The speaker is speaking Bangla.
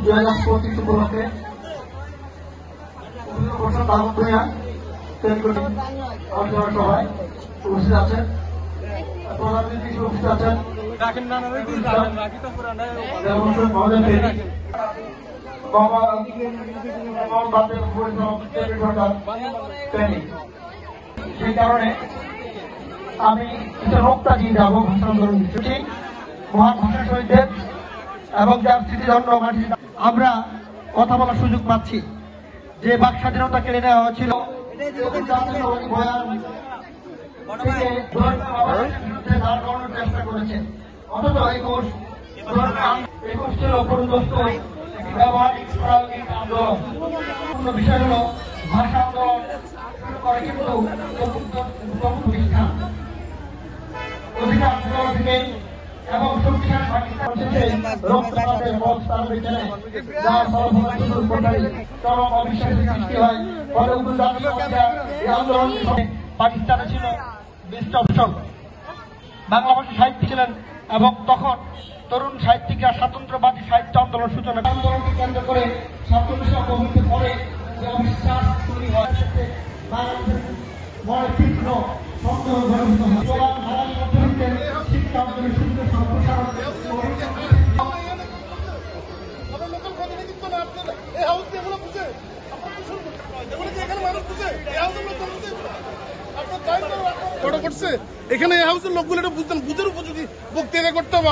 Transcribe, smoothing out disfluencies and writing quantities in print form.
2025 উপলক্ষে সবাই উপস্থিত আছেন, প্রধানমন্ত্রী উপস্থিত আছেন সেই কারণে আমি কিছু বক্তা দিয়ে যাবো ভাষা আন্দোলন মহান ভাষা শহীদদের এবং যার স্মৃতিধন্য মাটি আমরা কথা বলার সুযোগ পাচ্ছি। যে বাক স্বাধীনতা কেড়ে নেওয়া হয়েছিল চেষ্টা করেছে, অথচ 21 ছিল পরিদস্ত একটি ব্যবহারিক আন্দোলন। বিষয় হল ভাষা আন্দোলন শুরু করে কিন্তু অধিকার থেকে এবং শক্তিশালী পাকিস্তানের চরম অবিশ্বাসের সৃষ্টি হয়। ফলে এই আন্দোলন পাকিস্তানে ছিল বেস্ট অপশন। বাংলা ভাষা সাহিত্যিক ছিলেন এবং তখন তরুণ সাহিত্যিকরা স্বাতন্ত্র্যবাদী সাহিত্য আন্দোলন সূচনা আন্দোলনকে কেন্দ্র করে ছাত্রদের পরে যে অবিশ্বাস তৈরি হয় বড় তীক্ষ্ণ সন্দেহ গঠিত হয়। শিক্ষা আন্দোলনের সুন্দর সম্প্রসারণ এখানে এই হাউসের লোকগুলো এটা বুঝতেন, বুঝের উপযোগী বক্তৃতা করতে হবে।